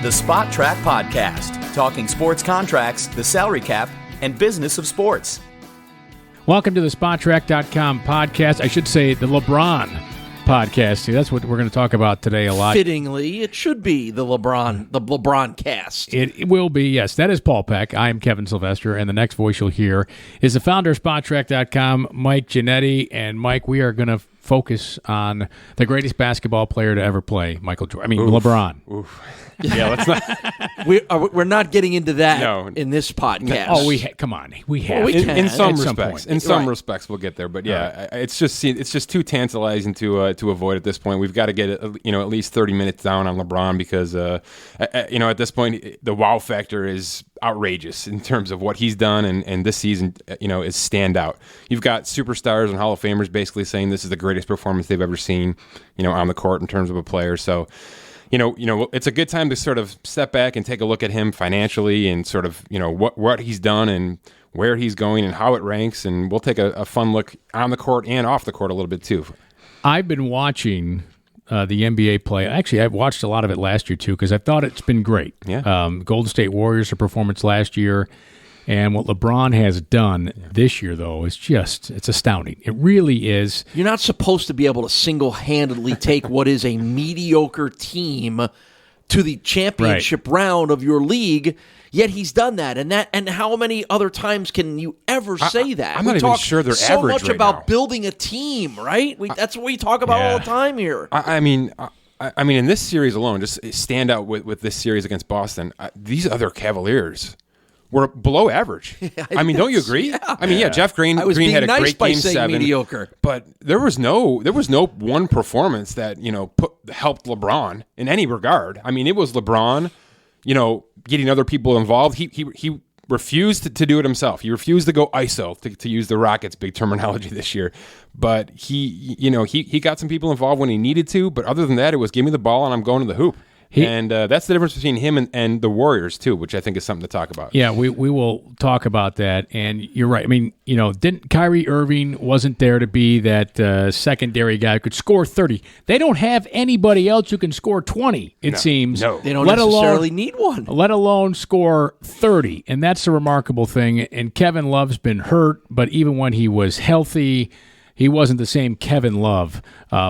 The Spot Track Podcast, talking sports contracts, the salary cap, and business of sports. Welcome to the SpotTrack.com podcast. I should say the LeBron podcast. That's what we're going to talk about today a lot. Fittingly, it should be the LeBron cast. It will be, yes. That is Paul Peck. I am Kevin Sylvester, and the next voice you'll hear is the founder of SpotTrack.com, Mike Giannetti. And Mike, we are going to focus on the greatest basketball player to ever play, Michael Jordan. LeBron. Oof. Yeah, let's not. We're not getting into that in this podcast. Oh, come on, we have. We can. In some At respects, some in some respects, we'll get there. But yeah, it's just too tantalizing to avoid at this point. We've got to get at least 30 minutes down on LeBron because at this point the wow factor is outrageous in terms of what he's done, and this season is standout. You've got superstars and Hall of Famers basically saying this is the greatest performance they've ever seen, on the court in terms of a player. So. It's a good time to sort of step back and take a look at him financially and sort of, what he's done and where he's going and how it ranks. And we'll take a fun look on the court and off the court a little bit too. I've been watching the NBA play. Actually, I've watched a lot of it last year too because I thought it's been great. Yeah. Golden State Warriors' performance last year. And what LeBron has done this year, though, is it's astounding. It really is. You're not supposed to be able to single-handedly take what is a mediocre team to the championship round of your league, yet he's done that. And how many other times can you ever say that? I'm not even sure they're so average much right about now. Building a team, right? That's what we talk about all the time here. I mean, in this series alone, just stand out with this series against Boston, these other Cavaliers were below averge. Don't you agree? Yeah. Jeff Green had a great game 7, mediocre. but there was no one performance that helped LeBron in any regard. It was LeBron, getting other people involved. He refused to do it himself. He refused to go ISO to use the Rockets' big terminology this year. But he got some people involved when he needed to. But other than that, it was give me the ball and I'm going to the hoop. And that's the difference between him and the Warriors, too, which I think is something to talk about. Yeah, we will talk about that. And you're right. Didn't Kyrie Irving wasn't there to be that secondary guy who could score 30. They don't have anybody else who can score 20, it seems. No. They don't necessarily need one. Let alone score 30. And that's a remarkable thing. And Kevin Love's been hurt, but even when he was healthy, he wasn't the same Kevin Love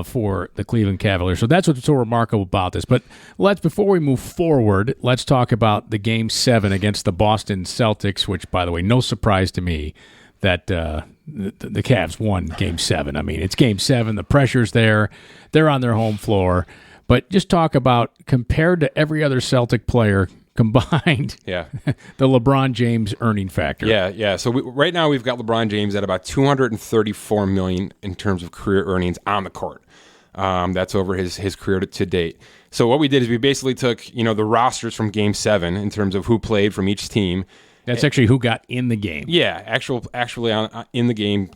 for the Cleveland Cavaliers. So that's what's so remarkable about this. But before we move forward, let's talk about the Game 7 against the Boston Celtics, which, by the way, no surprise to me that the Cavs won Game 7. It's Game 7. The pressure's there. They're on their home floor. But just talk about, compared to every other Celtic player combined, the LeBron James earning factor. Yeah. So right now we've got LeBron James at about $234 million in terms of career earnings on the court. That's over his career to date. So what we did is we basically took the rosters from Game 7 in terms of who played from each team. That's actually who got in the game. Yeah, actually in the game,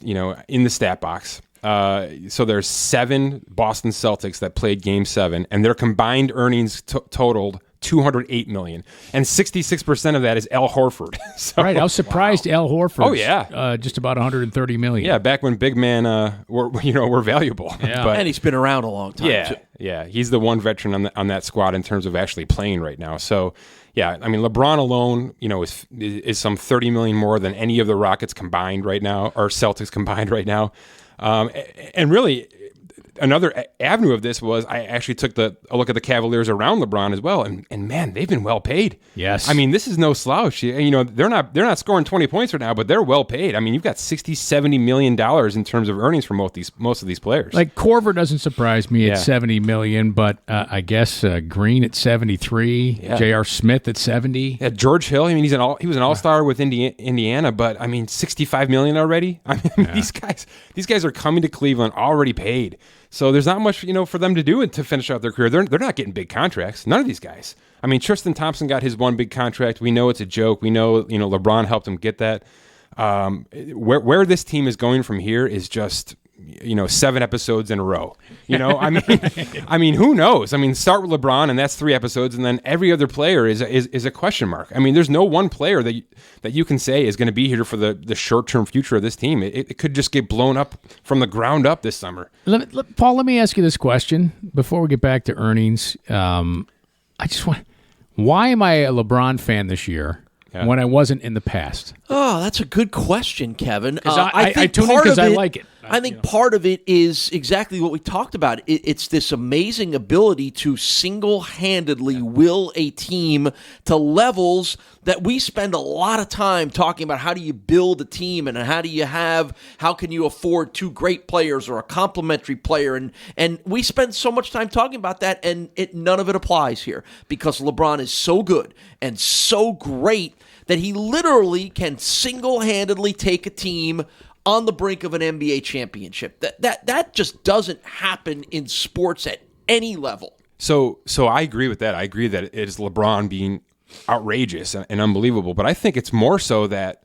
in the stat box. So there's 7 Boston Celtics that played Game 7, and their combined earnings totaled $208 million, and 66% of that is Al Horford. So, right, I was surprised Al Horford. Oh yeah, just about $130 million. Yeah, back when big men were valuable. Yeah, but, and he's been around a long time. Yeah, he's the one veteran on that squad in terms of actually playing right now. So yeah, LeBron alone, is some $30 million more than any of the Rockets combined right now, or Celtics combined right now, and really. Another avenue of this was I actually took a look at the Cavaliers around LeBron as well, and man, they've been well paid. Yes, this is no slouch. They're not scoring 20 points right now, but they're well paid. You've got $60-70 million in terms of earnings for most of these players. Like Korver doesn't surprise me at $70 million, but I guess Green at $73, J.R. Smith at $70. Yeah, George Hill. He was an all-star with Indiana, but $65 million already. These guys are coming to Cleveland already paid. So there's not much, for them to do to finish out their career. They're not getting big contracts. None of these guys. Tristan Thompson got his one big contract. We know it's a joke. We know, LeBron helped him get that. Where this team is going from here is just, 7 episodes in a row. Who knows? Start with LeBron, and that's 3 episodes, and then every other player is a question mark. There's no one player that you can say is going to be here for the short-term future of this team. It could just get blown up from the ground up this summer. Paul, let me ask you this question before we get back to earnings. Why am I a LeBron fan this year when I wasn't in the past? Oh, that's a good question, Kevin. I tune in because I like it. I think part of it is exactly what we talked about. It's this amazing ability to single-handedly will a team to levels that we spend a lot of time talking about. How do you build a team, and how can you afford two great players or a complementary player? And we spend so much time talking about that, and none of it applies here because LeBron is so good and so great that he literally can single-handedly take a team on the brink of an NBA championship. That just doesn't happen in sports at any level. So I agree with that. I agree that it is LeBron being outrageous and unbelievable, but I think it's more so that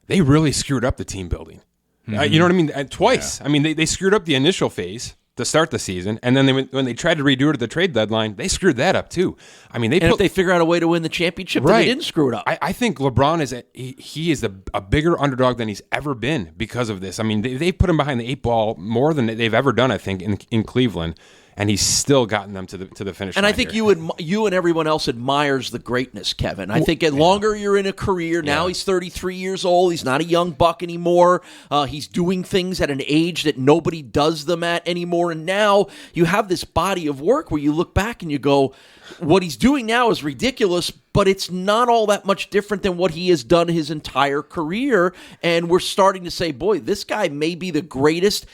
they really screwed up the team building. You know what I mean? Twice. Yeah. I mean, they screwed up the initial phase to start the season, and then when they tried to redo it at the trade deadline, they screwed that up too. I mean, if they figure out a way to win the championship, then they didn't screw it up. I think LeBron is a bigger underdog than he's ever been because of this. I mean, they put him behind the 8 ball more than they've ever done, I think, in Cleveland. And he's still gotten them to the finish line. And I think you and everyone else admires the greatness, Kevin. I think the longer you're in a career, now he's 33 years old. He's not a young buck anymore. He's doing things at an age that nobody does them at anymore. And now you have this body of work where you look back and you go, what he's doing now is ridiculous, but it's not all that much different than what he has done his entire career. And we're starting to say, boy, this guy may be the greatest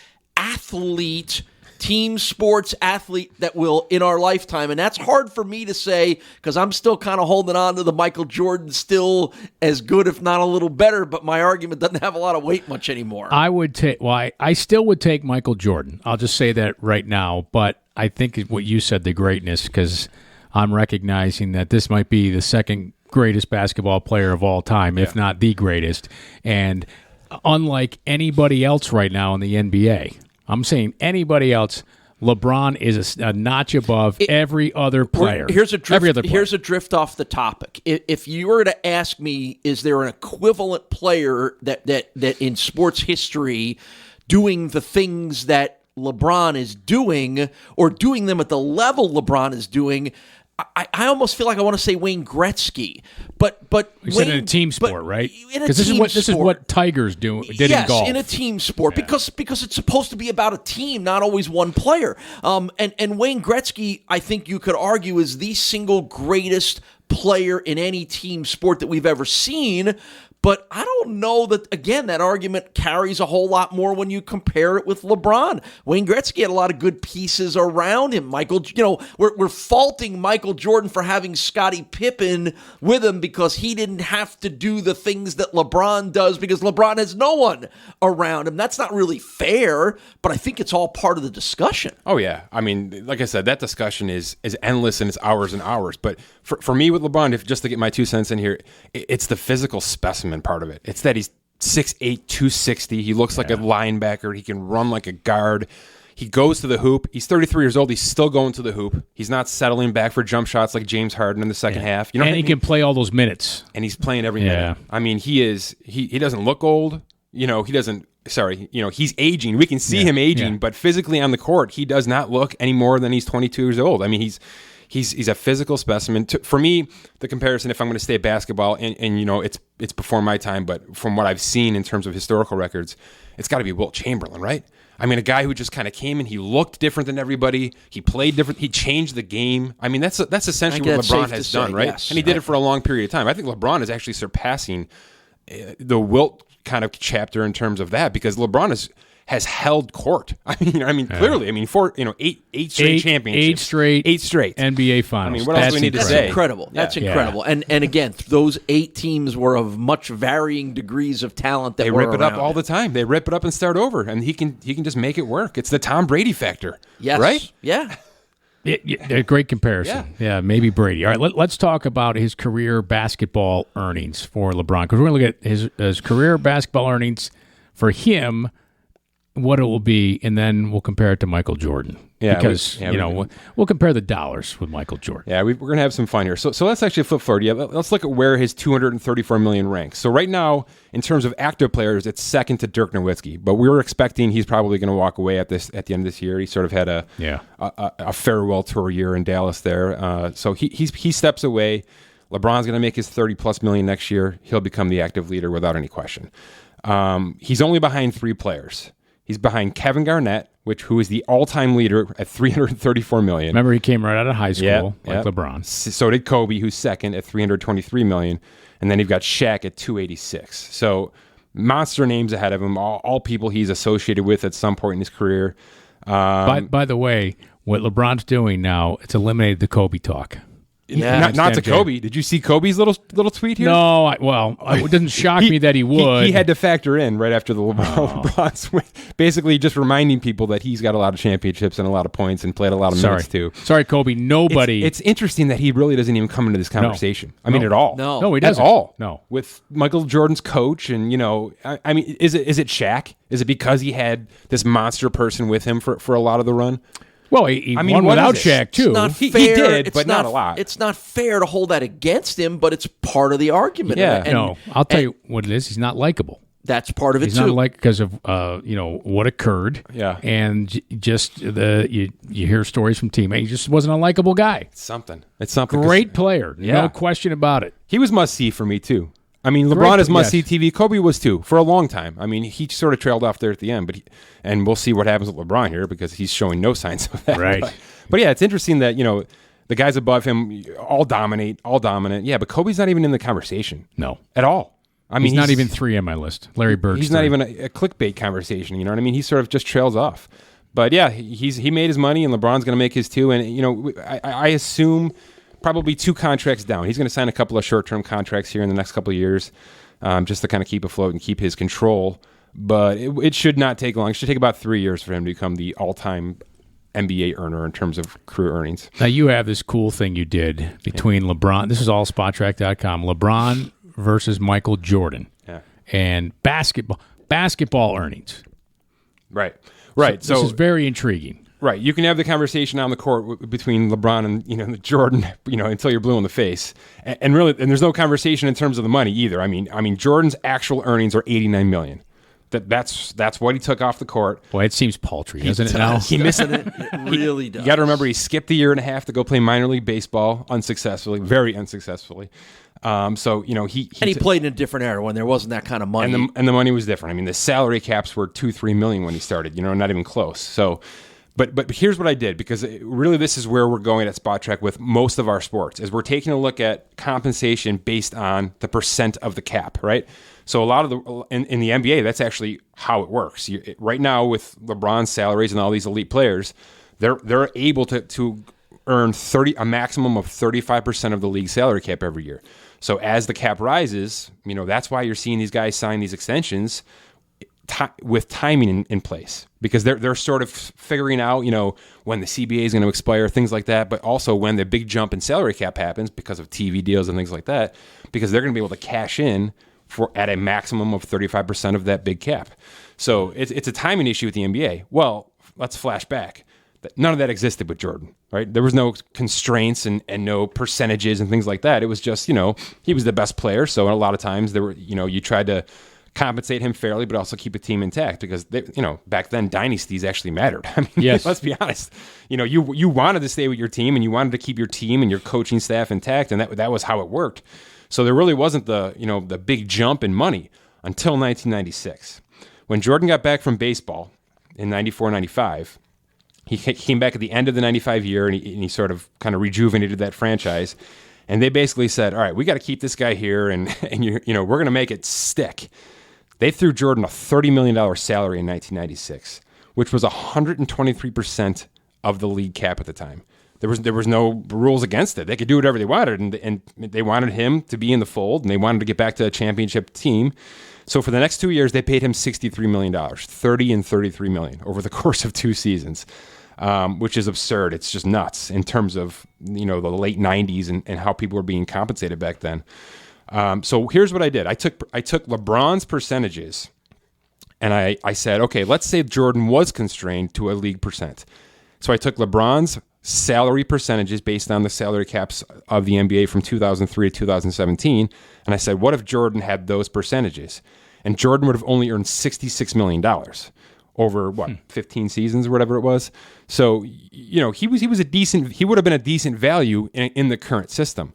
team sports athlete that will in our lifetime. And that's hard for me to say because I'm still kind of holding on to the Michael Jordan still as good, if not a little better, but my argument doesn't have a lot of weight much anymore. I still would take Michael Jordan. I'll just say that right now, but I think what you said, the greatness, because I'm recognizing that this might be the second greatest basketball player of all time, if not the greatest. And unlike anybody else right now in the NBA, I'm saying anybody else, LeBron is a notch above every other player. Here's a drift off the topic. If you were to ask me, is there an equivalent player that in sports history doing the things that LeBron is doing or doing them at the level LeBron is doing, I almost feel like I want to say Wayne Gretzky, but you said in a team sport, right? Because this is what Tigers did in golf. Yes, in a team sport, because it's supposed to be about a team, not always one player. And Wayne Gretzky, I think you could argue, is the single greatest player in any team sport that we've ever seen. But I don't know that, again, that argument carries a whole lot more when you compare it with LeBron. Wayne Gretzky had a lot of good pieces around him. We're faulting Michael Jordan for having Scottie Pippen with him because he didn't have to do the things that LeBron does because LeBron has no one around him. That's not really fair, but I think it's all part of the discussion. Oh, yeah. I mean, like I said, that discussion is endless and it's hours and hours. But for me with LeBron, just to get my 2 cents in here, it's the physical specimen part of it. It's that he's 6'8", 260. He looks like a linebacker. He can run like a guard. He goes to the hoop. He's 33 years old. He's still going to the hoop. He's not settling back for jump shots like James Harden in the second half. You know, and he can play all those minutes. And he's playing every minute. I mean, he doesn't look old. You know, he's aging. We can see him aging, but physically on the court, he does not look any more than he's 22 years old. I mean, he's a physical specimen. For me, the comparison, if I'm going to stay at basketball, and you know, it's before my time, but from what I've seen in terms of historical records, it's got to be Wilt Chamberlain, right? I mean, a guy who just kind of came in, he looked different than everybody, he played different, he changed the game. I mean, that's essentially what LeBron has done, right? Yes. And he did it for a long period of time. I think LeBron is actually surpassing the Wilt kind of chapter in terms of that, because LeBron has held court. I mean, clearly. I mean, eight straight championships, eight straight NBA finals. I mean, what else do we need to say? That's incredible. That's incredible. And again, those 8 teams were of much varying degrees of talent. They rip it up all the time. They rip it up and start over, and he can just make it work. It's the Tom Brady factor. Yes. Right? Yeah. A great comparison. Yeah, maybe Brady. All right, let's talk about his career basketball earnings for LeBron, because we're going to look at his career basketball earnings for him what it will be, and then we'll compare it to Michael Jordan. Yeah, because we'll compare the dollars with Michael Jordan. Yeah, we're going to have some fun here. So let's actually flip forward. Yeah, let's look at where his $234 million ranks. So right now, in terms of active players, it's second to Dirk Nowitzki. But we were expecting he's probably going to walk away at the end of this year. He sort of had a farewell tour year in Dallas there. So he steps away. LeBron's going to make his $30+ million next year. He'll become the active leader without any question. He's only behind 3 players. He's behind Kevin Garnett, who is the all-time leader at $334 million. Remember, he came right out of high school, LeBron. So did Kobe, who's second at $323 million. And then you've got Shaq at $286. So monster names ahead of him, all people he's associated with at some point in his career. By the way, what LeBron's doing now, it's eliminated the Kobe talk. Yeah, not to Kobe. Did you see Kobe's little tweet here? No, it doesn't shock me that he would. He had to factor in right after the LeBron's win, basically just reminding people that he's got a lot of championships and a lot of points and played a lot of minutes too. Sorry, Kobe. Nobody. It's interesting that he really doesn't even come into this conversation. At all. No, he doesn't. At all. No. With Michael Jordan's coach, and I mean, is it Shaq? Is it because he had this monster person with him for a lot of the run? Well, he won without Shaq, too. He did, but not a lot. It's not fair to hold that against him, but it's part of the argument. Yeah. I'll tell you what it is. He's not likable. That's part of it, He's too. not liked because of what occurred. Yeah. And just you hear stories from teammates. He just wasn't a likable guy. It's something. Great player. No question about it. He was must-see for me, too. I mean, LeBron is must-see TV. Kobe was, too, for a long time. I mean, he sort of trailed off there at the end, and we'll see what happens with LeBron here because he's showing no signs of that. Right. But yeah, it's interesting that, the guys above him all dominant. Yeah, but Kobe's not even in the conversation. No. At all. I mean, he's not even 3 on my list. Larry Bird's He's 3. not even a clickbait conversation, you know what I mean? He sort of just trails off. But yeah, he made his money, and LeBron's going to make his too. And, I assume probably 2 contracts down. He's going to sign a couple of short-term contracts here in the next couple of years. Just to kind of keep afloat and keep his control. But it should not take long. It should take about 3 years for him to become the all-time NBA earner in terms of career earnings. Now, you have this cool thing you did between LeBron. This is all SpotTrack.com. LeBron versus Michael Jordan. Yeah. And basketball earnings. Right. So this is very intriguing. Right. You can have the conversation on the court between LeBron and Jordan, until you're blue in the face. And really, there's no conversation in terms of the money either. I mean, Jordan's actual earnings are $89 million. That's what he took off the court. Boy, it seems paltry, doesn't it now? He missing it. It really does. You got to remember, he skipped a year and a half to go play minor league baseball unsuccessfully, very unsuccessfully. He played in a different era when there wasn't that kind of money. And the money was different. I mean, the salary caps were $2-3 million when he started, not even close. So, but here's what I did, because really this is where we're going at Spot Track with most of our sports, is we're taking a look at compensation based on the percent of the cap, right? So a lot of in the NBA, that's actually how it works. Right now with LeBron's salaries and all these elite players, they're able to earn a maximum of 35% of the league salary cap every year. So as the cap rises, that's why you're seeing these guys sign these extensions with timing in place, because they're sort of figuring out, when the CBA is going to expire, things like that, but also when the big jump in salary cap happens because of TV deals and things like that, because they're going to be able to cash in at a maximum of 35% of that big cap. So it's a timing issue with the NBA. Well, let's flash back. None of that existed with Jordan, right? There was no constraints and no percentages and things like that. It was just, he was the best player. So a lot of times there were, you tried to compensate him fairly, but also keep a team intact, because back then dynasties actually mattered. I mean, yes. Let's be honest. You wanted to stay with your team, and you wanted to keep your team and your coaching staff intact, and that was how it worked. So there really wasn't the big jump in money until 1996, when Jordan got back from baseball in 94-95. He came back at the end of the 95 year, and he sort of kind of rejuvenated that franchise. And they basically said, all right, we got to keep this guy here, and we're going to make it stick. They threw Jordan a $30 million salary in 1996, which was 123% of the league cap at the time. There was no rules against it. They could do whatever they wanted, and they wanted him to be in the fold, and they wanted to get back to a championship team. So for the next 2 years, they paid him $63 million, $30 and $33 million over the course of 2 seasons, which is absurd. It's just nuts in terms of the late 90s and how people were being compensated back then. So here's what I did. I took LeBron's percentages And I said, okay, let's say Jordan was constrained to a league percent. So I took LeBron's salary percentages based on the salary caps of the NBA from 2003 to 2017. And I said, what if Jordan had those percentages? And Jordan would have only earned $66 million over 15 seasons or whatever it was. So, he would have been a decent value in the current system.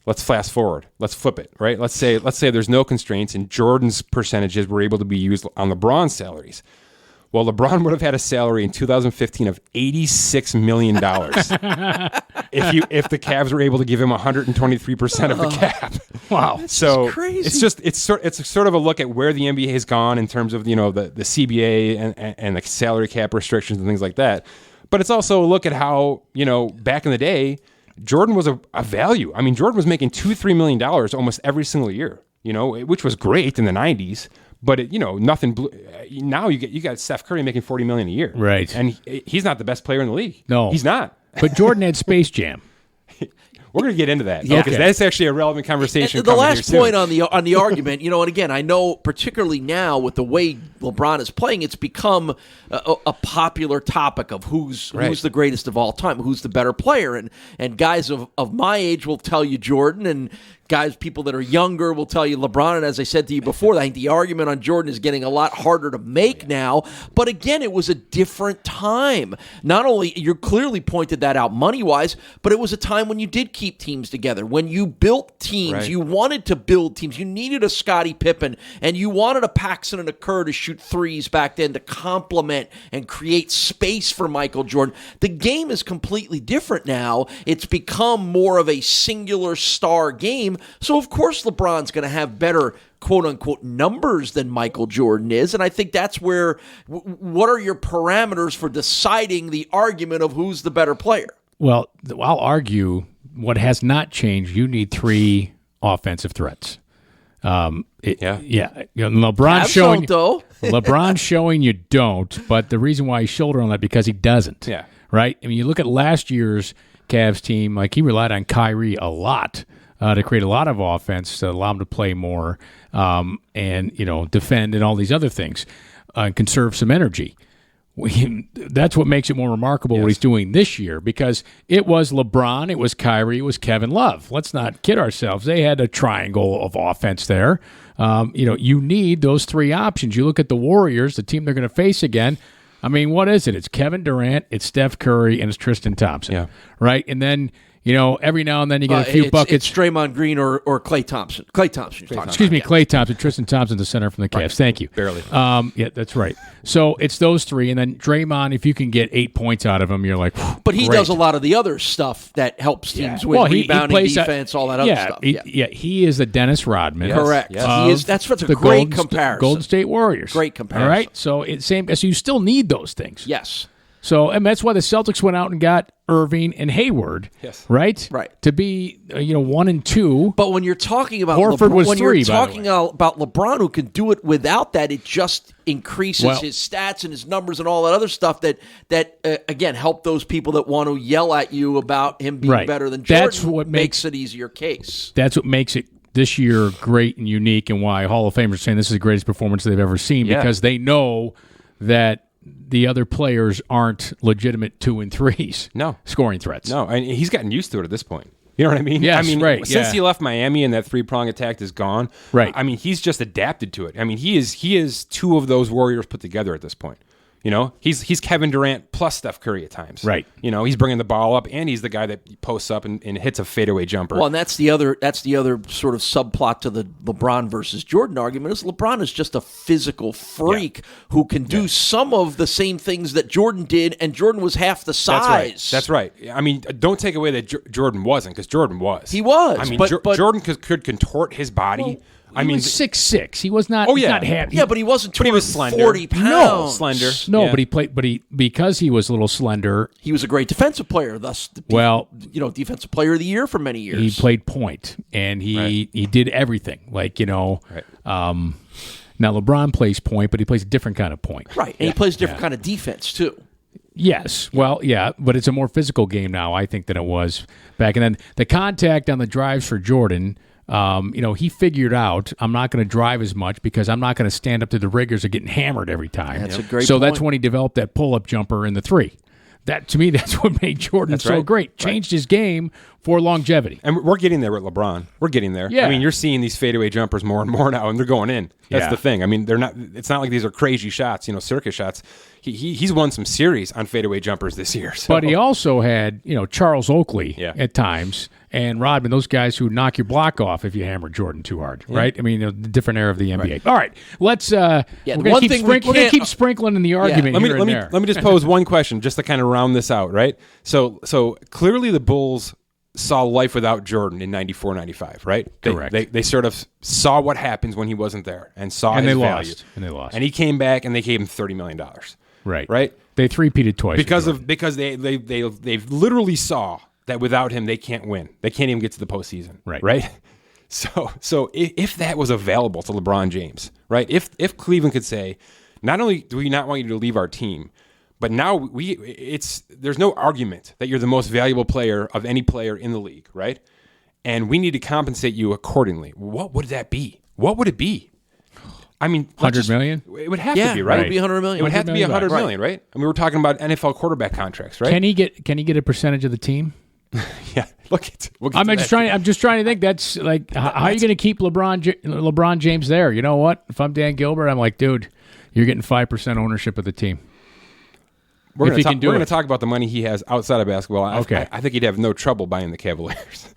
Let's fast forward. Let's flip it, right? Let's say there's no constraints and Jordan's percentages were able to be used on LeBron's salaries. Well, LeBron would have had a salary in 2015 of $86 million if the Cavs were able to give him 123% of the cap. Wow, so crazy. It's sort of a look at where the NBA has gone in terms of the CBA and the salary cap restrictions and things like that. But it's also a look at how back in the day, Jordan was a value. I mean, Jordan was making $2-3 million almost every single year, which was great in the 90s. But nothing. Now you got Steph Curry making $40 million a year, right? And he's not the best player in the league. No, he's not. But Jordan had Space Jam. We're going to get into that because that's actually a relevant conversation. The last point on the argument, and again, I know particularly now with the way LeBron is playing, it's become a popular topic of who's the greatest of all time, who's the better player, and guys of my age will tell you Jordan, and people that are younger will tell you LeBron. And as I said to you before, I think the argument on Jordan is getting a lot harder to make now. But again, it was a different time. Not only, you clearly pointed that out money-wise, but it was a time when you did keep teams together. When you built teams, you wanted to build teams. You needed a Scottie Pippen, and you wanted a Paxson and a Kerr to shoot threes back then to complement and create space for Michael Jordan. The game is completely different now. It's become more of a singular star game. So, of course, LeBron's going to have better, quote-unquote, numbers than Michael Jordan is. And I think that's where, what are your parameters for deciding the argument of who's the better player? Well, I'll argue what has not changed. You need 3 offensive threats. LeBron's showing you don't, but the reason why he's shoulder on that because he doesn't. Yeah. Right? I mean, you look at last year's Cavs team, like he relied on Kyrie a lot. To create a lot of offense, to allow him to play more, and defend and all these other things, and conserve some energy. That's what makes it more remarkable what he's doing this year, because it was LeBron, it was Kyrie, it was Kevin Love. Let's not kid ourselves. They had a triangle of offense there. You need those 3 options. You look at the Warriors, the team they're going to face again. I mean, what is it? It's Kevin Durant, it's Steph Curry, and it's Tristan Thompson, right? And then every now and then you get a few buckets. It's Draymond Green or Klay Thompson. Klay Thompson. Klay Thompson. Tristan Thompson, the center from the Cavs. Right. Thank you. Barely. Yeah, that's right. So it's those 3, and then Draymond, if you can get 8 points out of him, you're like, but he does a lot of the other stuff that helps teams win, rebounding, defense, all that other stuff. He is the Dennis Rodman. Correct. He is. That's a great comparison. Golden State Warriors. Great comparison. All right. So so you still need those things. Yes. So, and that's why the Celtics went out and got Irving and Hayward, right? Right. To be 1 and 2. But when you're talking about Horford was when 3, you're talking about LeBron, who can do it without that, it just increases his stats and his numbers and all that other stuff that again help those people that want to yell at you about him being better than Jordan. That's what makes it easier case. That's what makes it this year great and unique, and why Hall of Famers are saying this is the greatest performance they've ever seen, because they know that the other players aren't legitimate 2 and 3s. No. Scoring threats. No, and he's gotten used to it at this point. You know what I mean? Yes, I mean, right. Since he left Miami and that 3-prong attack is gone, right. I mean, he's just adapted to it. I mean, he is 2 of those Warriors put together at this point. He's Kevin Durant plus Steph Curry at times. Right. He's bringing the ball up, and he's the guy that posts up and hits a fadeaway jumper. Well, and that's the other sort of subplot to the LeBron versus Jordan argument is LeBron is just a physical freak who can do some of the same things that Jordan did, and Jordan was half the size. That's right. I mean, don't take away that Jordan wasn't, because Jordan was. He was. I mean, but Jordan could contort his body. Well, he was 6'6". He was not. Not half. Yeah, but he wasn't. But he was slender. 40 pounds. No, slender. No, but he played. But because he was a little slender, he was a great defensive player. Thus, defensive player of the year for many years. He played point, and he did everything. Now LeBron plays point, but he plays a different kind of point. Right, and he plays a different kind of defense too. Yes. Well, but it's a more physical game now, I think, than it was back then. The contact on the drives for Jordan. he figured out I'm not going to drive as much because I'm not going to stand up to the rigors of getting hammered every time. That's a great So point. that's when he developed that pull-up jumper in the 3. That, to me, that's what made Jordan so great. Changed his game for longevity. And we're getting there with LeBron. We're getting there. Yeah. I mean, you're seeing these fadeaway jumpers more and more now, and they're going in. That's the thing. I mean, they're not. It's not like these are crazy shots, circus shots. He's won some series on fadeaway jumpers this year. So. But he also had, Charles Oakley at times and Rodman, those guys who knock your block off if you hammer Jordan too hard, right? I mean, the different era of the NBA. Right. All right, let's. We're going to keep sprinkling in the argument here and there. Let me just pose one question, just to kind of round this out, right? So clearly the Bulls saw life without Jordan in 94, 95, right? Correct. They sort of saw what happens when he wasn't there and saw his value. And they lost. And he came back and they gave him $30 million. Right. They three-peated twice because they literally saw that without him they can't win. They can't even get to the postseason. Right. So if that was available to LeBron James, right? If Cleveland could say, not only do we not want you to leave our team, but now there's no argument that you're the most valuable player of any player in the league, right? And we need to compensate you accordingly. What would that be? What would it be? I mean, $100 million? It would have to be, right? It would be $100 million. It would have to be $100 million, right? I mean, we're talking about NFL quarterback contracts, right? Can he get a percentage of the team? Yeah. I'm just trying to think. That's like, how are you going to keep LeBron James there? You know what? If I'm Dan Gilbert, I'm like, dude, you're getting 5% ownership of the team. We're going to talk about the money he has outside of basketball. Okay. I think he'd have no trouble buying the Cavaliers.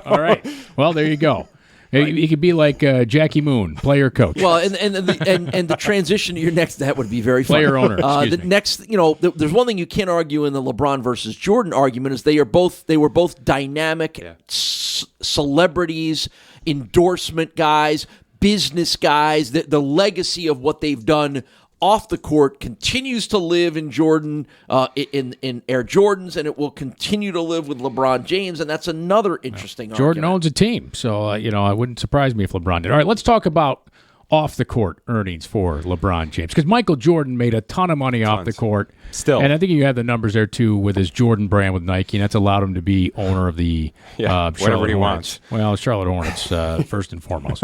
All right. Well, there you go. He could be like Jackie Moon, player coach. Well, and the transition to your next that would be very fun. Player owner. Next, there's one thing you can't argue in the LeBron versus Jordan argument is they were both dynamic celebrities, endorsement guys, business guys. The legacy of what they've done off the court continues to live in Jordan, in Air Jordans, and it will continue to live with LeBron James, and that's another interesting Jordan argument. owns a team, so it wouldn't surprise me if LeBron did. All right, let's talk about off-the-court earnings for LeBron James, because Michael Jordan made a ton of money off the court. Still. And I think you have the numbers there, too, with his Jordan brand with Nike, and that's allowed him to be owner of the Charlotte he Hornets. wants. Well, Charlotte Hornets, first and foremost.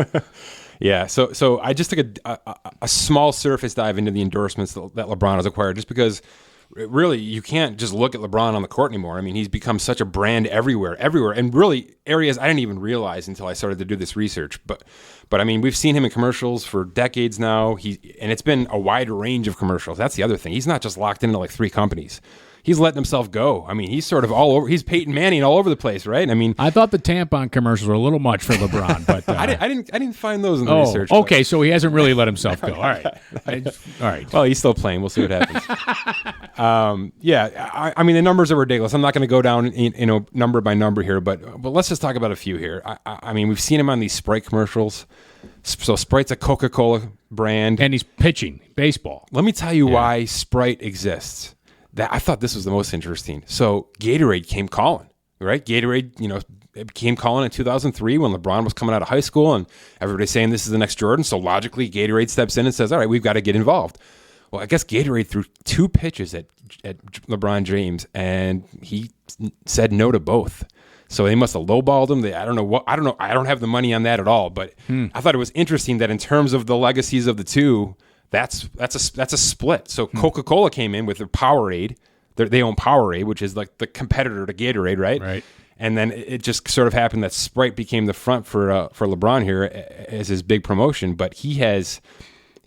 Yeah, so I just took a small surface dive into the endorsements that LeBron has acquired, just because really you can't just look at LeBron on the court anymore. I mean, he's become such a brand everywhere, and really areas I didn't even realize until I started to do this research. But I mean, we've seen him in commercials for decades now. And it's been a wide range of commercials. That's the other thing. He's not just locked into like 3 companies. He's letting himself go. I mean, he's sort of all over. He's Peyton Manning all over the place, right? I mean, I thought the tampon commercials were a little much for LeBron, but I didn't find those in the research. Okay, so he hasn't really let himself go. All right, all right. Well, he's still playing. We'll see what happens. I mean, the numbers are ridiculous. I'm not going to go down, number by number here, but let's just talk about a few here. I mean, we've seen him on these Sprite commercials. So Sprite's a Coca-Cola brand, and he's pitching baseball. Let me tell you why Sprite exists. I thought this was the most interesting. So Gatorade came calling, right? Gatorade, it came calling in 2003 when LeBron was coming out of high school, and everybody's saying this is the next Jordan. So logically, Gatorade steps in and says, all right, we've got to get involved. Well, I guess Gatorade threw 2 pitches at LeBron James, and he said no to both. So they must have lowballed him. I don't know. I don't have the money on that at all. But I thought it was interesting that in terms of the legacies of the two, that's a split. So Coca-Cola came in with their Powerade. They own Powerade, which is like the competitor to Gatorade, right? Right. And then it just sort of happened that Sprite became the front for LeBron here as his big promotion. But he has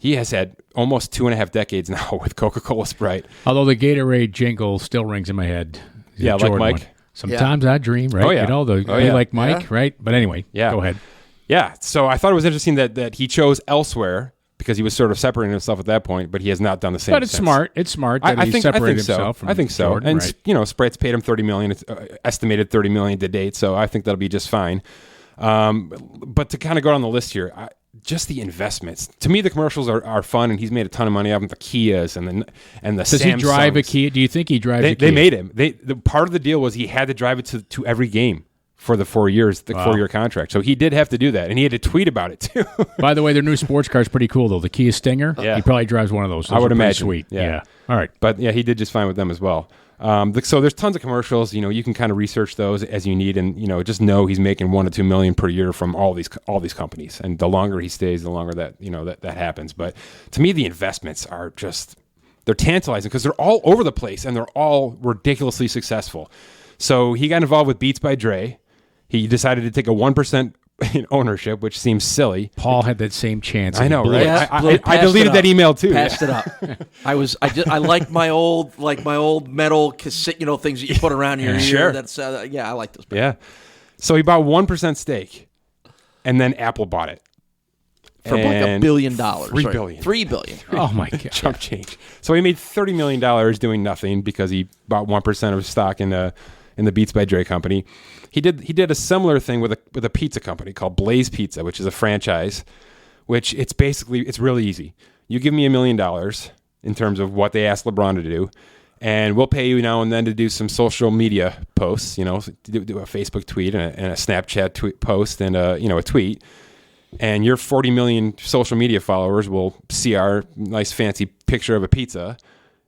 had almost 2.5 decades now with Coca-Cola Sprite. Although the Gatorade jingle still rings in my head. Yeah, like Mike. One. Sometimes I dream, right? Oh, yeah. Like Mike, right? But anyway, go ahead. Yeah, so I thought it was interesting that he chose elsewhere because he was sort of separating himself at that point, but he has not done the same. But it's smart. It's smart that he separated himself from I think so. Jordan, and, right. Sprite's paid him $30 million, estimated $30 million to date, so I think that'll be just fine. But to kind of go down the list here, just the investments. To me, the commercials are fun, and he's made a ton of money out of the Kias and the Does he drive a Kia? Do you think he drives a Kia? They made him. The part of the deal was he had to drive it to every game for the 4 years, the 4-year contract. So he did have to do that, and he had to tweet about it too. By the way, their new sports car is pretty cool, though. The Kia Stinger. Yeah. He probably drives one of those. I would imagine. Sweet. Yeah. All right. But yeah, he did just fine with them as well. So there's tons of commercials. You can kind of research those as you need, and just know he's making $1 to $2 million per year from all these companies. And the longer he stays, the longer that that happens. But to me, the investments are they're tantalizing because they're all over the place and they're all ridiculously successful. So he got involved with Beats by Dre. He decided to take a 1% in ownership, which seems silly. Paul had that same chance. I know, right? Yeah, I deleted that email too. Passed it up. I like my old metal cassette, things that you put around your ear. Sure. That's I like those. Yeah. So he bought 1% stake, and then Apple bought it For like $1 billion. $3 billion. $3 billion. Oh, my God. Chump change. So he made $30 million doing nothing because he bought 1% of stock in the Beats by Dre company. He did a similar thing with a pizza company called Blaze Pizza, which is a franchise, which it's really easy. You give me $1 million in terms of what they asked LeBron to do, and we'll pay you now and then to do some social media posts, do a Facebook tweet and a Snapchat post and a tweet. And your 40 million social media followers will see our nice fancy picture of a pizza,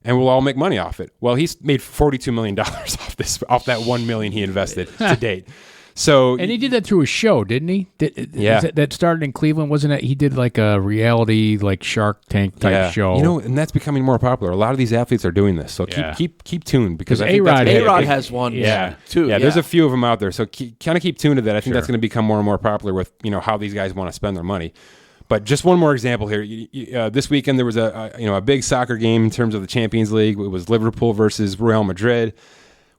and we'll all make money off it. Well, he's made $42 million off that $1 million he invested to date. So, and he did that through a show, didn't he? Yeah. That started in Cleveland, wasn't it? He did like a reality, like Shark Tank type show. And that's becoming more popular. A lot of these athletes are doing this. So keep tuned because I think A-Rod has one too. Yeah, there's a few of them out there. So kind of keep tuned to that. I think that's going to become more and more popular with how these guys want to spend their money. But just one more example here. This weekend there was a big soccer game in terms of the Champions League. It was Liverpool versus Real Madrid.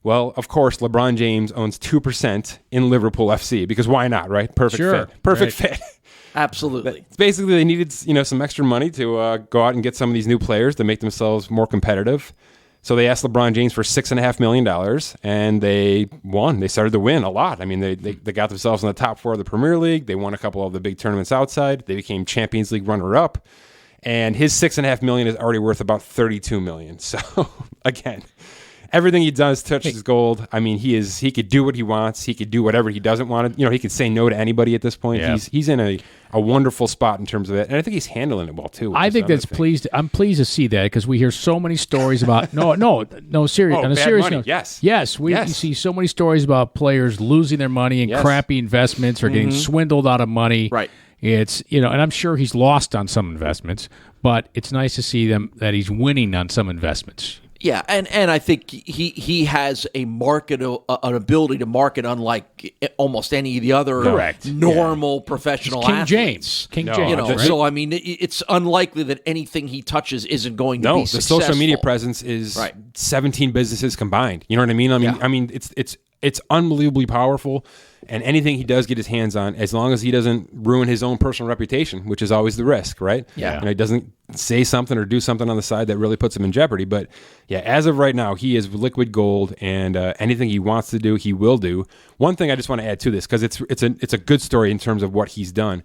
Well, of course, LeBron James owns 2% in Liverpool FC because why not, right? Perfect fit. Absolutely. Basically, they needed some extra money to go out and get some of these new players to make themselves more competitive. So they asked LeBron James for $6.5 million, and they won. They started to win a lot. I mean, they got themselves in the top 4 of the Premier League. They won a couple of the big tournaments outside. They became Champions League runner-up, and his $6.5 million is already worth about $32 million. So again, everything he does touches gold. I mean, he could do what he wants. He could do whatever he doesn't want to. He could say no to anybody at this point. Yeah. He's in a wonderful spot in terms of it, and I think he's handling it well too. I think that's pleased. I'm pleased to see that because we hear so many stories about no, serious. Oh, on a bad serious money. note, Yes. We see so many stories about players losing their money in crappy investments or getting swindled out of money. Right. It's and I'm sure he's lost on some investments, but it's nice to see that he's winning on some investments. Yeah, and I think he has an ability to market unlike almost any of the other normal professional athletes. King James. Right? So I mean, it's unlikely that anything he touches isn't going to be successful. The social media presence is 17 businesses combined. You know what I mean? I mean, it's unbelievably powerful. And anything he does get his hands on, as long as he doesn't ruin his own personal reputation, which is always the risk, right? Yeah. He doesn't say something or do something on the side that really puts him in jeopardy. But yeah, as of right now, he is liquid gold, and anything he wants to do, he will do. One thing I just want to add to this, because it's a good story in terms of what he's done.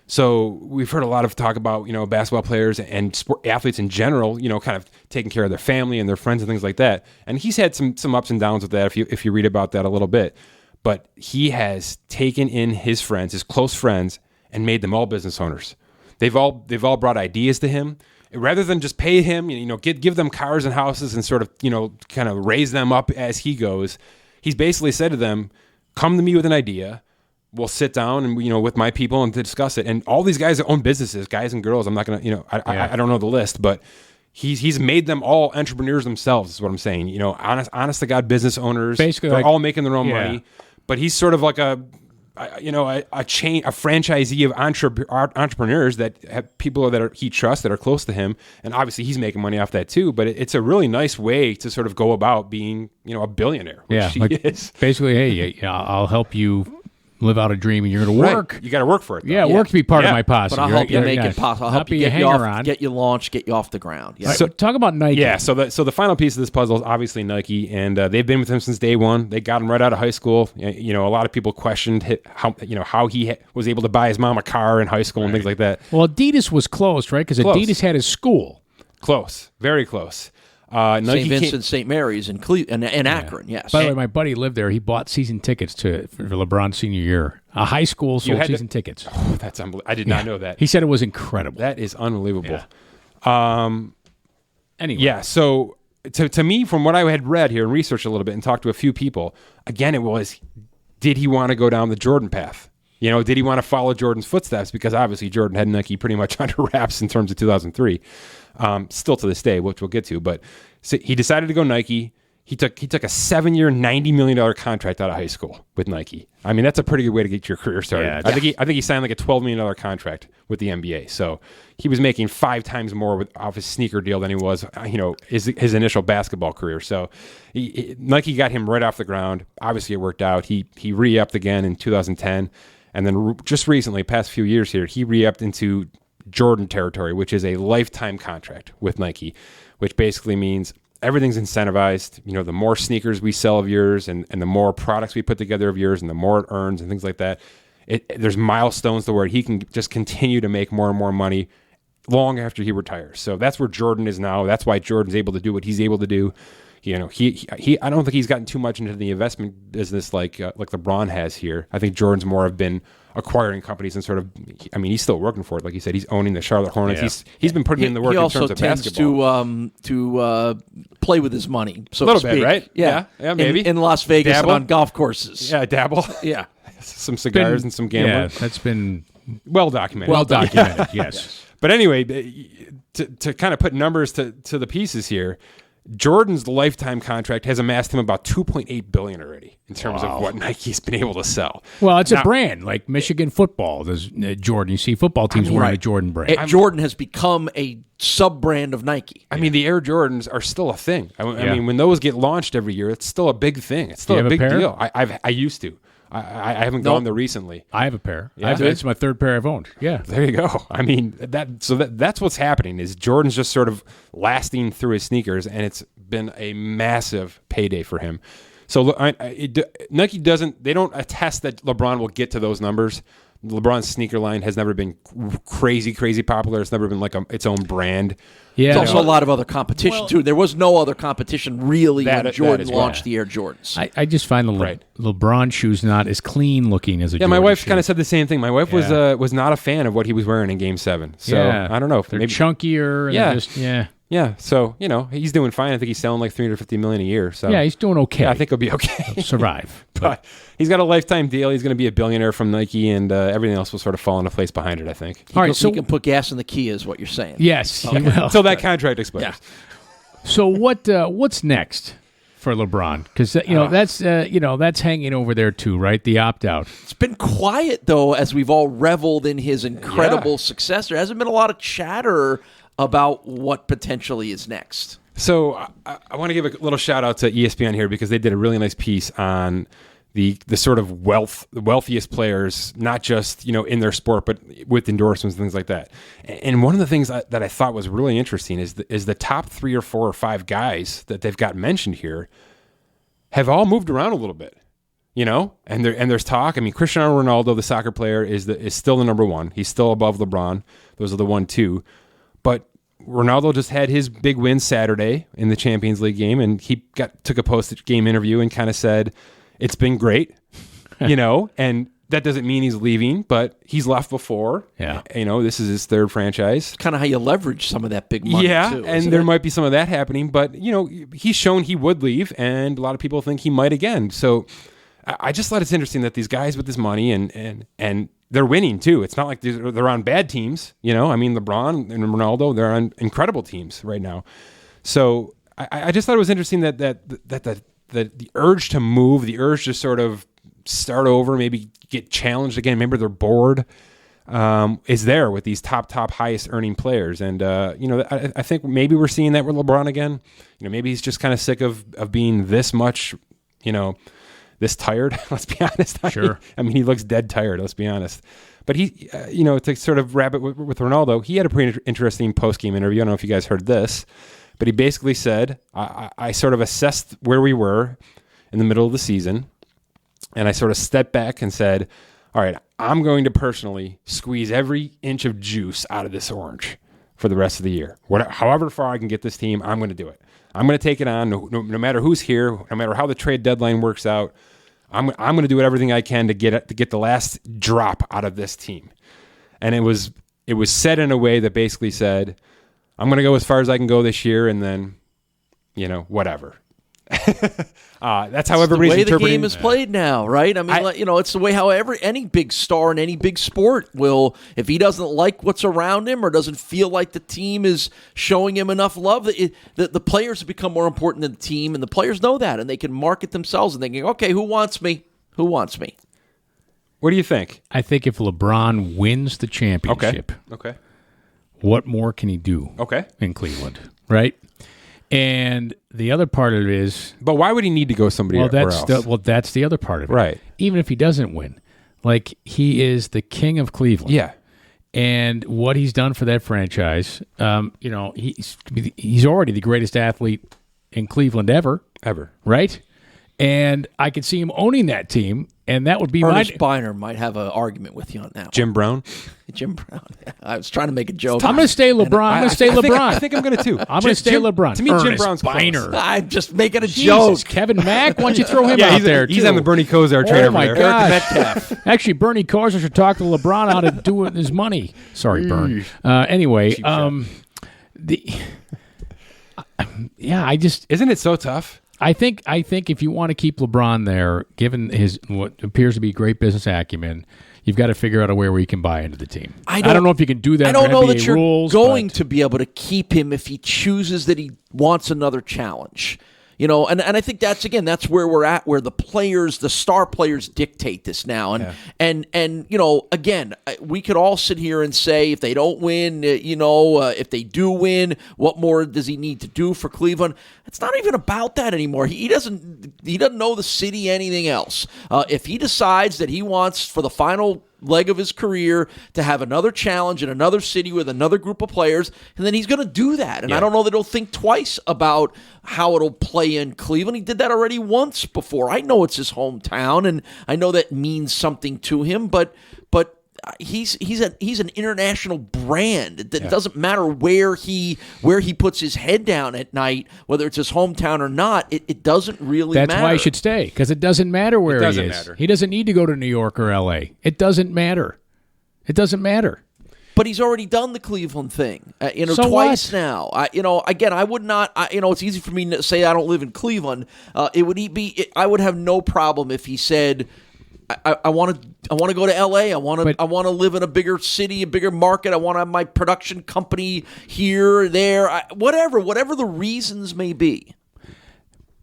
So we've heard a lot of talk about basketball players and athletes in general, kind of taking care of their family and their friends and things like that. And he's had some ups and downs with that. If you read about that a little bit. But he has taken in his friends, his close friends, and made them all business owners. They've all brought ideas to him. Rather than just pay him, give them cars and houses and sort of, kind of raise them up as he goes. He's basically said to them, come to me with an idea. We'll sit down and, with my people and to discuss it. And all these guys that own businesses, guys and girls, I'm not going to, I don't know the list, but He's made them all entrepreneurs themselves, is what I'm saying. Honest to God business owners. Basically, they're all making their own money. But he's sort of like a franchisee of entrepreneurs that have people that he trusts that are close to him, and obviously he's making money off that too. But it's a really nice way to sort of go about being, a billionaire. Which he is. Basically, hey, I'll help you live out a dream, and you're going to work. Right. You got to work for it, though. Yeah, work to be part of my posse. But I'll help you make it possible. I'll help you get you launched, get you off the ground. Yeah. So talk about Nike. Yeah, so the final piece of this puzzle is obviously Nike, and they've been with him since day one. They got him right out of high school. A lot of people questioned how he was able to buy his mom a car in high school and things like that. Well, Adidas was close, right? Because Adidas had his school. Close, very close. St. Vincent, St. Mary's in Akron, yes. By the way, my buddy lived there. He bought season tickets for LeBron's senior year. A high school sold season tickets. Oh, that's unbelievable. I did not know that. He said it was incredible. That is unbelievable. Yeah. Anyway. Yeah, so to me, from what I had read here and researched a little bit and talked to a few people, again, it was, did he want to go down the Jordan path? Did he want to follow Jordan's footsteps? Because obviously Jordan had Nike pretty much under wraps in terms of 2003. Still to this day, which we'll get to. But so he decided to go Nike. He took a 7-year, $90 million contract out of high school with Nike. I mean, that's a pretty good way to get your career started. Yeah, I think he signed like a $12 million contract with the NBA. So he was making 5 times more off his sneaker deal than he was, his initial basketball career. So Nike got him right off the ground. Obviously, it worked out. He re-upped again in 2010, and then just recently, past few years here, he re-upped into Jordan territory, which is a lifetime contract with Nike, which basically means everything's incentivized. The more sneakers we sell of yours and the more products we put together of yours and the more it earns and things like that, there's milestones to where he can just continue to make more and more money long after he retires. So that's where Jordan is now. That's why Jordan's able to do what he's able to do. He I don't think he's gotten too much into the investment business like LeBron has here. I think Jordan's more have been acquiring companies and sort of, he's still working for it. Like you said, he's owning the Charlotte Hornets. Yeah. He's been putting in the work in terms of basketball. He also tends to play with his money, so a little to speak. bit, right? Yeah, maybe. In Las Vegas dabble. And on golf courses. Yeah, dabble. Yeah. Some cigars and some gambling. Yeah, that's been well documented. Yes. But anyway, to kind of put numbers to the pieces here, Jordan's lifetime contract has amassed him about $2.8 billion already in terms of what Nike's been able to sell. Well, it's a brand like Michigan football. There's Jordan. You see football teams wearing the Jordan brand. Jordan has become a sub-brand of Nike. I mean, the Air Jordans are still a thing. I mean, when those get launched every year, it's still a big thing. It's still a big deal. I used to. I haven't gone there recently. I have a pair. Yeah. It's my third pair I've owned. Yeah. There you go. I mean, that's what's happening is Jordan's just sort of lasting through his sneakers, and it's been a massive payday for him. So Nike they don't attest that LeBron will get to those numbers. LeBron's sneaker line has never been crazy popular. It's never been like its own brand. Yeah, there's also a lot of other competition, too. There was no other competition, really, when Jordan launched the Air Jordans. I just find the LeBron shoes not as clean looking as a Jordan my wife shoe. kind of said the same thing. My wife was not a fan of what he was wearing in Game 7. So, I don't know. They're maybe chunkier. And Yeah, so, he's doing fine. I think he's selling like $350 million a year. So yeah, he's doing okay. Yeah, I think he'll be okay. He'll survive. But he's got a lifetime deal. He's going to be a billionaire from Nike, and everything else will sort of fall into place behind it, I think. All right, so he can put gas in the Kia is what you're saying. Yes, he will. Until that contract expires. Yeah. So what's next for LeBron? Because that's hanging over there too, right? The opt-out. It's been quiet, though, as we've all reveled in his incredible success. There hasn't been a lot of chatter about what potentially is next. So I want to give a little shout out to ESPN here because they did a really nice piece on the sort of the wealthiest players, not just in their sport, but with endorsements and things like that. And one of the things that I thought was really interesting is the top 3 or 4 or 5 guys that they've got mentioned here have all moved around a little bit. And there's talk. I mean, Cristiano Ronaldo, the soccer player, is still the number 1. He's still above LeBron. Those are the 1, 2. But Ronaldo just had his big win Saturday in the Champions League game, and he took a post-game interview and kind of said, "It's been great," and that doesn't mean he's leaving, but he's left before. Yeah, this is his 3rd franchise. It's kind of how you leverage some of that big money. Yeah, too, and there might be some of that happening, but he's shown he would leave, and a lot of people think he might again. So I just thought it's interesting that these guys with this money and they're winning too. It's not like they're on bad teams. I mean, LeBron and Ronaldo, they're on incredible teams right now. So I just thought it was interesting that the urge to move, the urge to sort of start over, maybe get challenged again. Maybe they're bored. Is there with these top highest earning players, and I think maybe we're seeing that with LeBron again. Maybe he's just kind of sick of being this much, this tired. Let's be honest. Sure. I mean, he looks dead tired. Let's be honest. But he, to sort of wrap it with Ronaldo, he had a pretty interesting post-game interview. I don't know if you guys heard this, but he basically said, I sort of assessed where we were in the middle of the season, and I sort of stepped back and said, all right, I'm going to personally squeeze every inch of juice out of this orange for the rest of the year. However far I can get this team, I'm going to do it. I'm going to take it on no matter who's here, no matter how the trade deadline works out. I'm going to do everything I can to get the last drop out of this team. And it was said in a way that basically said, I'm going to go as far as I can go this year, and then, whatever. That's how everybody's the way interpreting. the game is played now, right? I mean, it's the way how any big star in any big sport will, if he doesn't like what's around him or doesn't feel like the team is showing him enough love, the players have become more important than the team, and the players know that, and they can market themselves and thinking, okay, who wants me? Who wants me? What do you think? I think if LeBron wins the championship, Okay. what more can he do in Cleveland, right? And the other part of it is, But why would he need to go somebody else? That's the other part of it. Right. Even if he doesn't win, like, he is the king of Cleveland. Yeah. And what he's done for that franchise, he's already the greatest athlete in Cleveland ever, right? And I could see him owning that team, and that would be Ernest Biner might have an argument with you on that. Jim Brown. Jim Brown. I was trying to make a joke. I'm going to stay LeBron. I'm going to stay LeBron. I think I'm going to too. I'm going to stay LeBron. To me, Ernest Jim Brown's Biner. close. I'm just making a joke. Kevin Mack, why don't you throw him out there? He's too? on the Bernie Kosar train Oh over my there. God! Metcalf. Actually, Bernie Kosar should talk to LeBron how to do it with his money. Sorry, Bern. Anyway, Isn't it so tough? I think if you want to keep LeBron there, given his what appears to be great business acumen, you've got to figure out a way where you can buy into the team. I don't know if you can do that. I don't know NBA that you're rules, going to be able to keep him if he chooses that he wants another challenge. And I think that's where we're at, where the star players dictate this now. And again, we could all sit here and say, if they don't win, if they do win, what more does he need to do for Cleveland? It's not even about that anymore. He doesn't know the city anything else. If he decides that he wants, for the final leg of his career, to have another challenge in another city with another group of players, and then he's going to do that. And I don't know that he'll think twice about how it'll play in Cleveland. He did that already once before. I know it's his hometown, and I know that means something to him, but he's an international brand. It doesn't matter where he puts his head down at night, whether it's his hometown or not. It doesn't really matter. That's why he should stay, because it doesn't matter where he is. He doesn't need to go to New York or L.A. It doesn't matter. It doesn't matter. But he's already done the Cleveland thing, So twice what? now. Again, I would not. It's easy for me to say I don't live in Cleveland. I would have no problem if he said, I want to go to L.A. I want to live in a bigger city, a bigger market. I want to have my production company here, there, whatever the reasons may be.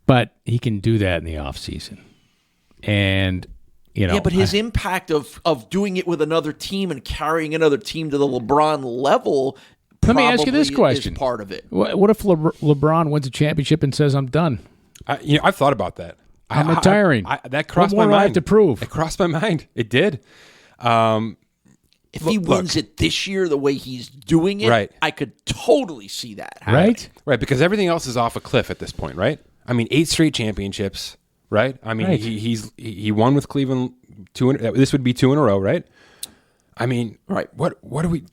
But he can do that in the off season, and but his impact of doing it with another team and carrying another team to the LeBron level. Let me ask you this question: is part of it. What if LeBron wins a championship and says, "I'm done"? I've thought about that. I'm retiring. That crossed what my more do I mind. have to prove? It crossed my mind. It did. If he wins it this year the way he's doing it, right. I could totally see that happening. Right, because everything else is off a cliff at this point, right? I mean, 8 straight championships, right? I mean, he won with Cleveland 2. This would be 2 in a row, right? I mean, right. What do we?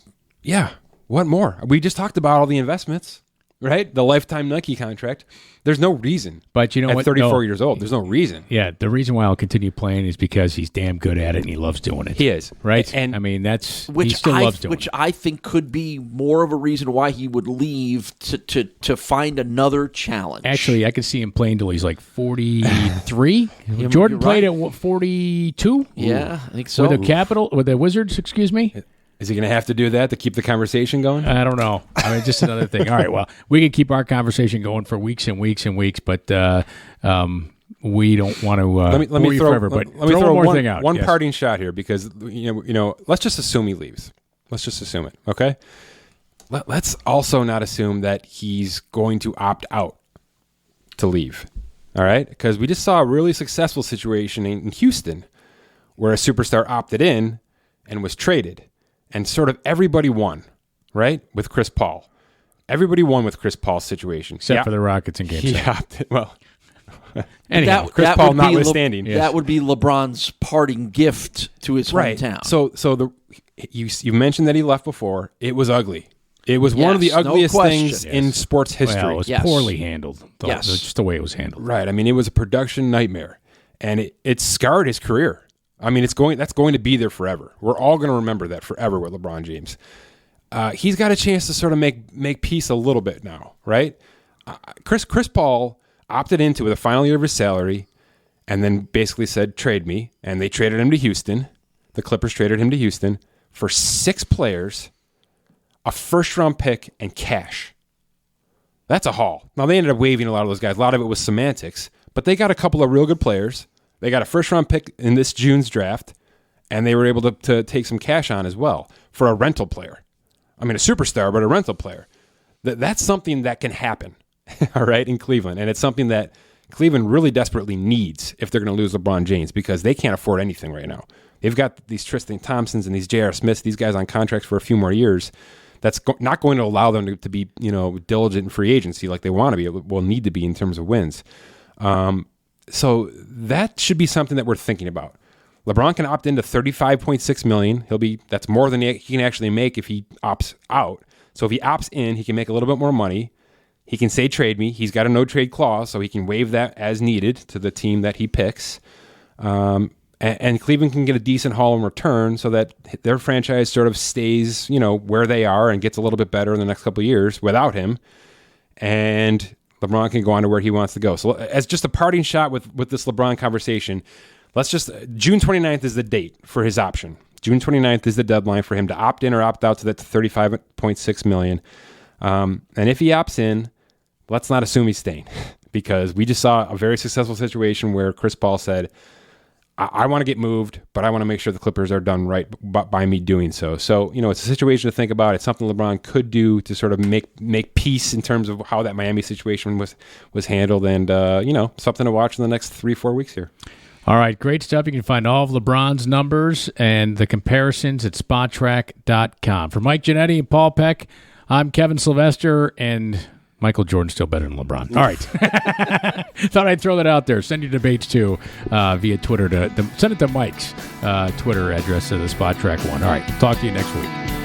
Yeah, what more? We just talked about all the investments. Right? The lifetime Nike contract. There's no reason. But you know at 34 years old, there's no reason. Yeah, the reason why I'll continue playing is because he's damn good at it and he loves doing it. He is. Right? And I mean, he still loves doing it. Which I think could be more of a reason why he would leave to find another challenge. Actually, I could see him playing till he's like 43. Jordan played at 42? Yeah, I think so. With the Wizards, excuse me. Is he going to have to do that to keep the conversation going? I don't know. I mean, just another thing. All right, well, we can keep our conversation going for weeks and weeks and weeks, but we don't want to let me throw forever. But let me throw one more one thing out. One yes. parting shot here, because let's just assume he leaves. Let's just assume it. Okay. Let's also not assume that he's going to opt out to leave. All right, because we just saw a really successful situation in Houston where a superstar opted in and was traded. And sort of everybody won, right, with Chris Paul. Everybody won with Chris Paul's situation. Except for the Rockets in Game 7. Yeah, well, anyhow, Chris that Paul notwithstanding. That would be LeBron's parting gift to his right. hometown. So you mentioned that he left before. It was ugly. It was one of the Yes, no ugliest question. things in sports history. Well, it was Yes. poorly handled. Yes. Just the way it was handled. Right. I mean, it was a production nightmare, and it scarred his career. I mean, that's going to be there forever. We're all going to remember that forever with LeBron James. He's got a chance to sort of make peace a little bit now, right? Chris Paul opted into the final year of his salary, and then basically said, "Trade me," and they traded him to Houston. The Clippers traded him to Houston for 6 players, a first-round pick, and cash. That's a haul. Now, they ended up waiving a lot of those guys. A lot of it was semantics, but they got a couple of real good players. They got a first-round pick in this June's draft, and they were able to take some cash on as well for a rental player. I mean, a superstar, but a rental player. That's something that can happen, all right, in Cleveland. And it's something that Cleveland really desperately needs if they're going to lose LeBron James, because they can't afford anything right now. They've got these Tristan Thompsons and these J.R. Smiths, these guys on contracts for a few more years. That's not going to allow them to be, diligent in free agency like they want to be. It will need to be in terms of wins. So that should be something that we're thinking about. LeBron can opt into $35.6 million. That's more than he can actually make if he opts out. So if he opts in, he can make a little bit more money. He can say trade me. He's got a no trade clause, so he can waive that as needed to the team that he picks. And Cleveland can get a decent haul in return so that their franchise sort of stays, where they are and gets a little bit better in the next couple of years without him. And LeBron can go on to where he wants to go. So as just a parting shot with this LeBron conversation, June 29th is the date for his option. June 29th is the deadline for him to opt in or opt out to that $35.6 million. And if he opts in, let's not assume he's staying, because we just saw a very successful situation where Chris Paul said, I want to get moved, but I want to make sure the Clippers are done right by me doing so. So, it's a situation to think about. It's something LeBron could do to sort of make peace in terms of how that Miami situation was handled, and, something to watch in the next 3-4 weeks here. All right, great stuff. You can find all of LeBron's numbers and the comparisons at SpotTrack.com. For Mike Giannetti and Paul Peck, I'm Kevin Sylvester, and Michael Jordan's still better than LeBron. All right. Thought I'd throw that out there. Send your debates too via Twitter. Send it to Mike's Twitter address to the Spot Track one. All right. Talk to you next week.